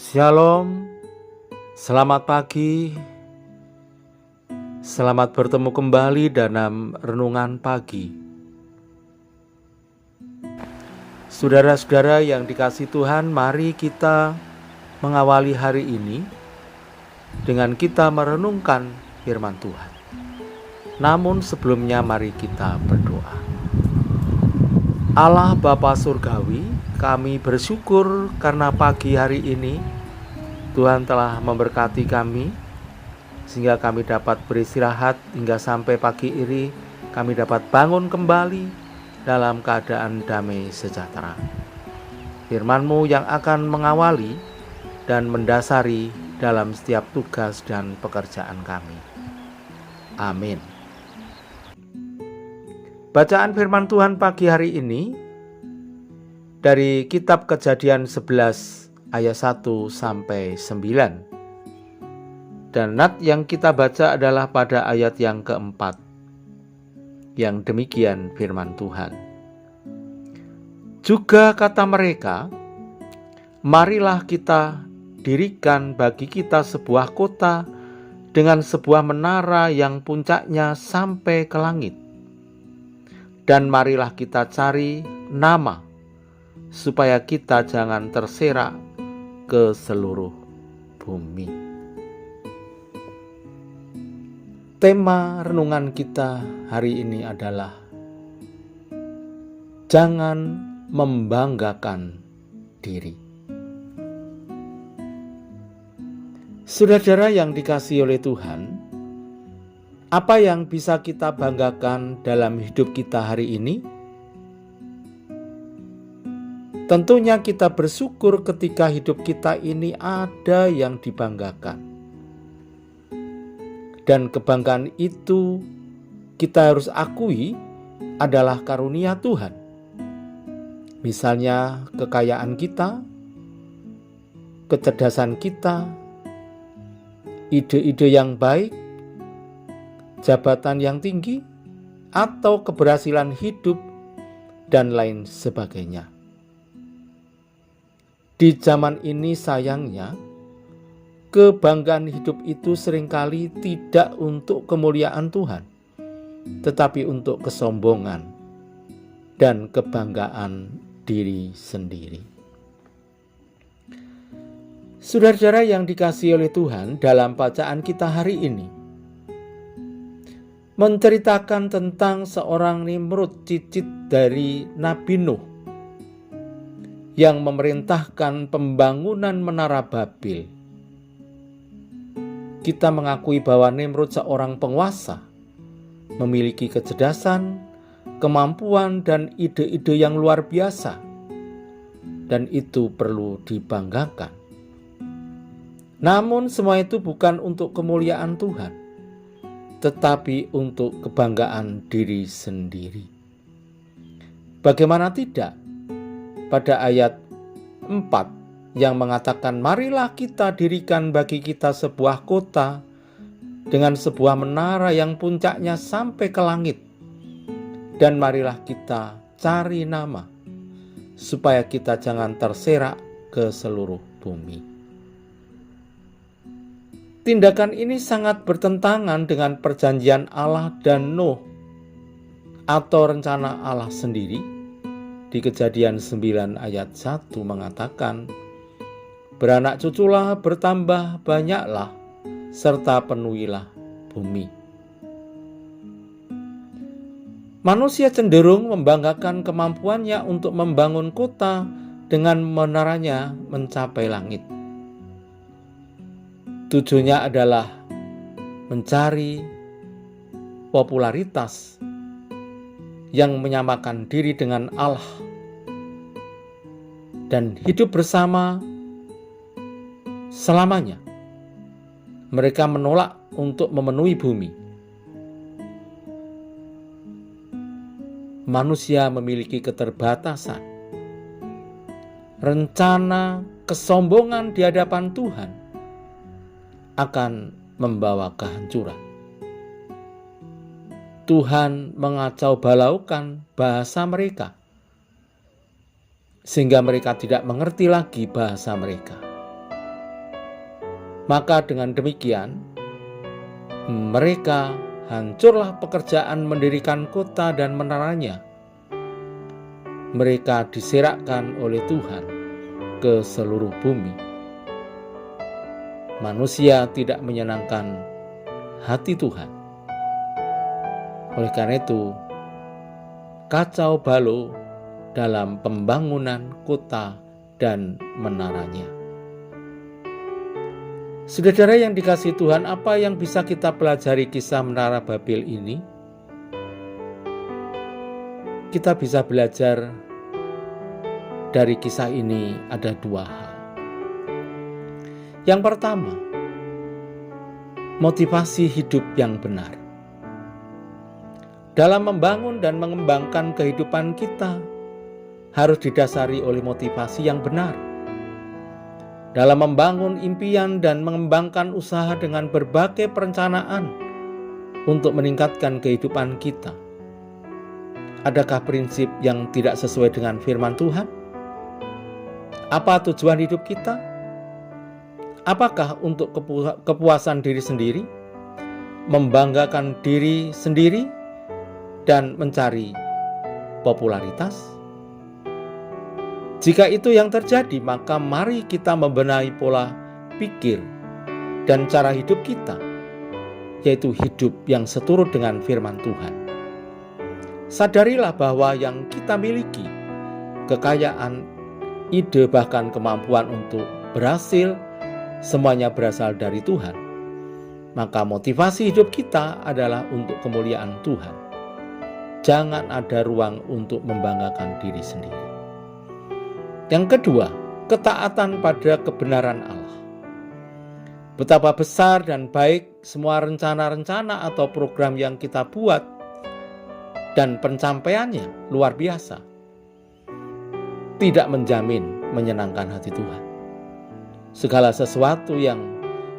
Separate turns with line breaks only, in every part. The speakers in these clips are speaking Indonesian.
Shalom, selamat pagi, selamat bertemu kembali dalam renungan pagi. Saudara-saudara yang dikasihi Tuhan, mari kita mengawali hari ini dengan kita merenungkan firman Tuhan. Namun sebelumnya mari kita berdoa. Allah Bapa Surgawi, kami bersyukur karena pagi hari ini Tuhan telah memberkati kami sehingga kami dapat beristirahat hingga sampai pagi ini kami dapat bangun kembali dalam keadaan damai sejahtera. Firman-Mu yang akan mengawali dan mendasari dalam setiap tugas dan pekerjaan kami. Amin. Bacaan firman Tuhan pagi hari ini dari kitab Kejadian 11 ayat 1 sampai 9. Dan nat yang kita baca adalah pada ayat yang keempat. Yang demikian firman Tuhan. Juga kata mereka, marilah kita dirikan bagi kita sebuah kota dengan sebuah menara yang puncaknya sampai ke langit. Dan marilah kita cari nama, supaya kita jangan terserak ke seluruh bumi. Tema renungan kita hari ini adalah jangan membanggakan diri. Saudara yang dikasihi oleh Tuhan, apa yang bisa kita banggakan dalam hidup kita hari ini? Tentunya kita bersyukur ketika hidup kita ini ada yang dibanggakan. Dan kebanggaan itu kita harus akui adalah karunia Tuhan. Misalnya kekayaan kita, kecerdasan kita, ide-ide yang baik, jabatan yang tinggi, atau keberhasilan hidup, dan lain sebagainya. Di zaman ini sayangnya, kebanggaan hidup itu seringkali tidak untuk kemuliaan Tuhan, tetapi untuk kesombongan dan kebanggaan diri sendiri. Saudara-saudara yang dikasihi oleh Tuhan, dalam bacaan kita hari ini menceritakan tentang seorang Nimrod, cicit dari Nabi Nuh, yang memerintahkan pembangunan menara Babel. Kita mengakui bahwa Nimrod seorang penguasa, memiliki kecerdasan, kemampuan, dan ide-ide yang luar biasa, dan itu perlu dibanggakan. Namun semua itu bukan untuk kemuliaan Tuhan, tetapi untuk kebanggaan diri sendiri. Bagaimana tidak? Pada ayat 4 yang mengatakan, marilah kita dirikan bagi kita sebuah kota dengan sebuah menara yang puncaknya sampai ke langit. Dan marilah kita cari nama, supaya kita jangan terserak ke seluruh bumi. Tindakan ini sangat bertentangan dengan perjanjian Allah dan Nuh atau rencana Allah sendiri. Di Kejadian 9 ayat 1 mengatakan, beranak cuculah, bertambah banyaklah, serta penuhilah bumi. Manusia cenderung membanggakan kemampuannya untuk membangun kota dengan menaranya mencapai langit. Tujuannya adalah mencari popularitas yang menyamakan diri dengan Allah dan hidup bersama selamanya. Mereka menolak untuk memenuhi bumi. Manusia memiliki keterbatasan. Rencana kesombongan di hadapan Tuhan akan membawa kehancuran. Tuhan mengacau balaukan bahasa mereka, sehingga mereka tidak mengerti lagi bahasa mereka. Maka dengan demikian, mereka hancurlah pekerjaan mendirikan kota dan menaranya. Mereka diserakkan oleh Tuhan ke seluruh bumi. Manusia tidak menyenangkan hati Tuhan. Oleh karena itu, kacau balau dalam pembangunan kota dan menaranya. Saudara yang dikasihi Tuhan, apa yang bisa kita pelajari kisah Menara Babel ini? Kita bisa belajar dari kisah ini ada dua hal. Yang pertama, motivasi hidup yang benar. Dalam membangun dan mengembangkan kehidupan kita, harus didasari oleh motivasi yang benar. Dalam membangun impian dan mengembangkan usaha dengan berbagai perencanaan untuk meningkatkan kehidupan kita. Adakah prinsip yang tidak sesuai dengan firman Tuhan? Apa tujuan hidup kita? Apakah untuk kepuasan diri sendiri, membanggakan diri sendiri, dan mencari popularitas? Jika itu yang terjadi, maka mari kita membenahi pola pikir dan cara hidup kita, yaitu hidup yang seturut dengan firman Tuhan. Sadarilah bahwa yang kita miliki, kekayaan, ide, bahkan kemampuan untuk berhasil, semuanya berasal dari Tuhan. Maka motivasi hidup kita adalah untuk kemuliaan Tuhan. Jangan ada ruang untuk membanggakan diri sendiri. Yang kedua, ketaatan pada kebenaran Allah. Betapa besar dan baik semua rencana-rencana atau program yang kita buat, dan pencapaiannya luar biasa. Tidak menjamin menyenangkan hati Tuhan. Segala sesuatu yang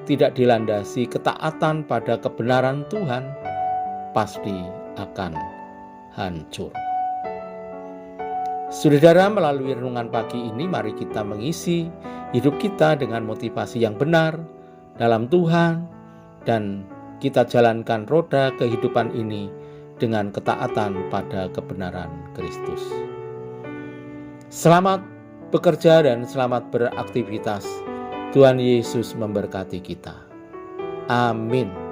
tidak dilandasi ketaatan pada kebenaran Tuhan pasti akan hancur. Saudara, melalui renungan pagi ini, mari kita mengisi hidup kita dengan motivasi yang benar dalam Tuhan, dan kita jalankan roda kehidupan ini dengan ketaatan pada kebenaran Kristus. Selamat bekerja dan selamat beraktivitas. Tuhan Yesus memberkati kita. Amin.